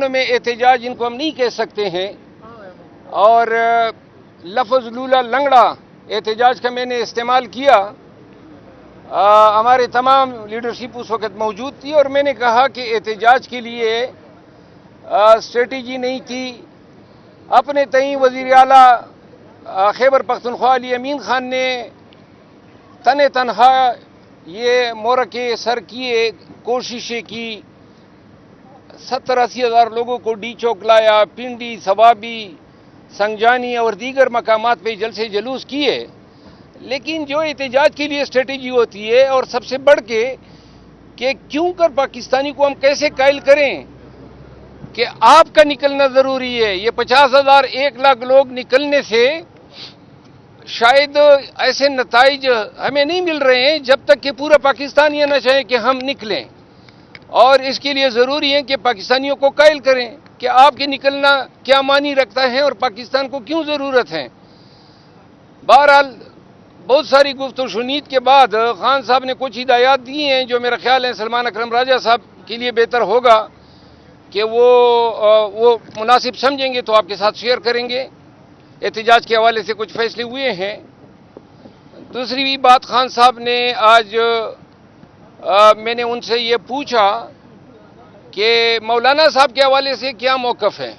میں احتجاج ان کو ہم نہیں کہہ سکتے ہیں، اور لفظ لولا لنگڑا احتجاج کا میں نے استعمال کیا۔ ہمارے تمام لیڈرشپ اس وقت موجود تھی، اور میں نے کہا کہ احتجاج کے لیے اسٹریٹجی نہیں تھی۔ اپنے تئیں وزیر اعلیٰ خیبر پختونخوا علی امین خان نے تنہا یہ مورکے سر کیے، کوششیں کی، 70-80 ہزار لوگوں کو ڈی چوک لایا، پنڈی، ثوابی، سنگجانی اور دیگر مقامات پہ جلسے جلوس کیے۔ لیکن جو احتجاج کے لیے اسٹریٹجی ہوتی ہے، اور سب سے بڑھ کے کہ کیوں کر پاکستانی کو ہم کیسے قائل کریں کہ آپ کا نکلنا ضروری ہے۔ یہ 50,000 1 لاکھ لوگ نکلنے سے شاید ایسے نتائج ہمیں نہیں مل رہے ہیں جب تک کہ پورا پاکستان یہ نہ چاہے کہ ہم نکلیں، اور اس کے لیے ضروری ہے کہ پاکستانیوں کو قائل کریں کہ آپ کے نکلنا کیا معنی رکھتا ہے اور پاکستان کو کیوں ضرورت ہے۔ بہرحال بہت ساری گفت و شنید کے بعد خان صاحب نے کچھ ہدایات دی ہیں جو میرا خیال ہے سلمان اکرم راجہ صاحب کے لیے بہتر ہوگا کہ وہ مناسب سمجھیں گے تو آپ کے ساتھ شیئر کریں گے۔ احتجاج کے حوالے سے کچھ فیصلے ہوئے ہیں۔ دوسری بھی بات، خان صاحب نے آج میں نے ان سے یہ پوچھا کہ مولانا صاحب کے حوالے سے کیا موقف ہے،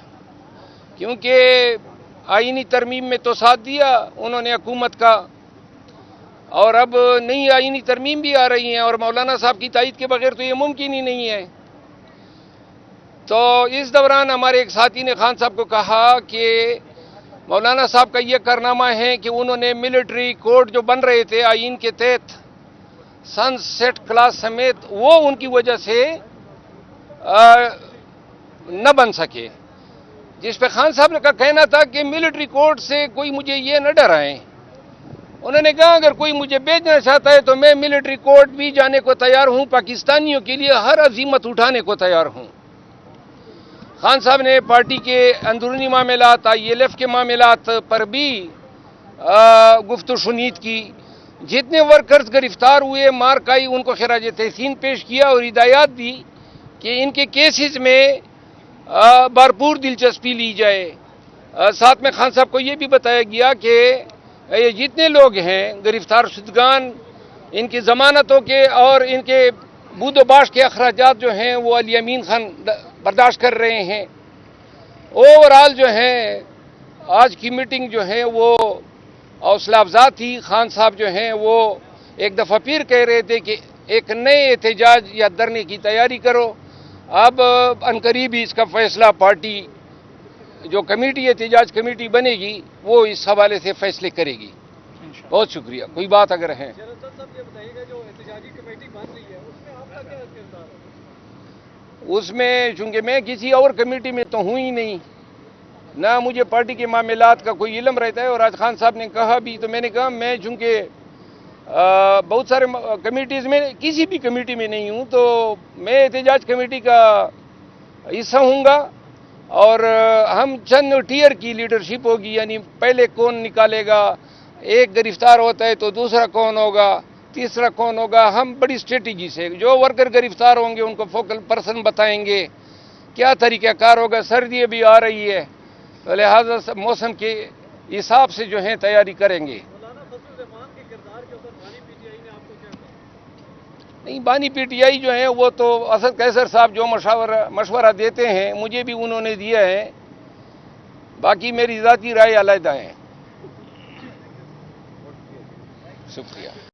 کیونکہ آئینی ترمیم میں تو ساتھ دیا انہوں نے حکومت کا، اور اب نئی آئینی ترمیم بھی آ رہی ہیں، اور مولانا صاحب کی تائید کے بغیر تو یہ ممکن ہی نہیں ہے۔ تو اس دوران ہمارے ایک ساتھی نے خان صاحب کو کہا کہ مولانا صاحب کا یہ کارنامہ ہے کہ انہوں نے ملٹری کوڈ جو بن رہے تھے آئین کے تحت سن سیٹ کلاس سمیت، وہ ان کی وجہ سے نہ بن سکے، جس پہ خان صاحب کا کہنا تھا کہ ملٹری کوڈ سے کوئی مجھے یہ نہ ڈرائیں۔ انہوں نے کہا اگر کوئی مجھے بیچنا چاہتا ہے تو میں ملٹری کوڈ بھی جانے کو تیار ہوں، پاکستانیوں کے لیے ہر عزیمت اٹھانے کو تیار ہوں۔ خان صاحب نے پارٹی کے اندرونی معاملات، ILF کے معاملات پر بھی گفت و شنید کی۔ جتنے ورکرز گرفتار ہوئے، مارک آئی، ان کو خراج تحسین پیش کیا اور ہدایات دی کہ ان کے کیسز میں بھرپور دلچسپی لی جائے۔ ساتھ میں خان صاحب کو یہ بھی بتایا گیا کہ یہ جتنے لوگ ہیں گرفتار شدگان، ان کی ضمانتوں کے اور ان کے بود و باش کے اخراجات جو ہیں وہ علی امین خان برداشت کر رہے ہیں۔ اوورآل جو ہے آج کی میٹنگ جو ہے وہ حوصلہ افزا تھی۔ خان صاحب جو ہیں وہ ایک دفعہ پھر کہہ رہے تھے کہ ایک نئے احتجاج یا دھرنے کی تیاری کرو۔ اب عنقریب اس کا فیصلہ پارٹی جو کمیٹی احتجاج کمیٹی بنے گی وہ اس حوالے سے فیصلے کرے گی۔ بہت شکریہ۔ کوئی بات اگر ہے؟ اس میں چونکہ میں کسی اور کمیٹی میں تو ہوں ہی نہیں، نہ مجھے پارٹی کے معاملات کا کوئی علم رہتا ہے، اور آج خان صاحب نے کہا بھی تو میں نے کہا میں چونکہ بہت سارے کمیٹیز میں کسی بھی کمیٹی میں نہیں ہوں، تو میں احتجاج کمیٹی کا حصہ ہوں گا، اور ہم چند ٹیئر کی لیڈرشپ ہوگی، یعنی پہلے کون نکالے گا، ایک گرفتار ہوتا ہے تو دوسرا کون ہوگا، تیسرا کون ہوگا، ہم بڑی اسٹریٹجی سے جو ورکر گرفتار ہوں گے ان کو فوکل پرسن بتائیں گے، کیا طریقہ کار ہوگا۔ سردی بھی آ رہی ہے، لہذا موسم کے حساب سے جو ہے تیاری کریں گے۔ نہیں، بانی PTI جو ہیں وہ تو اسد قیصر صاحب جو مشورہ دیتے ہیں مجھے بھی انہوں نے دیا ہے، باقی میری ذاتی رائے علیحدہ ہے۔ شکریہ۔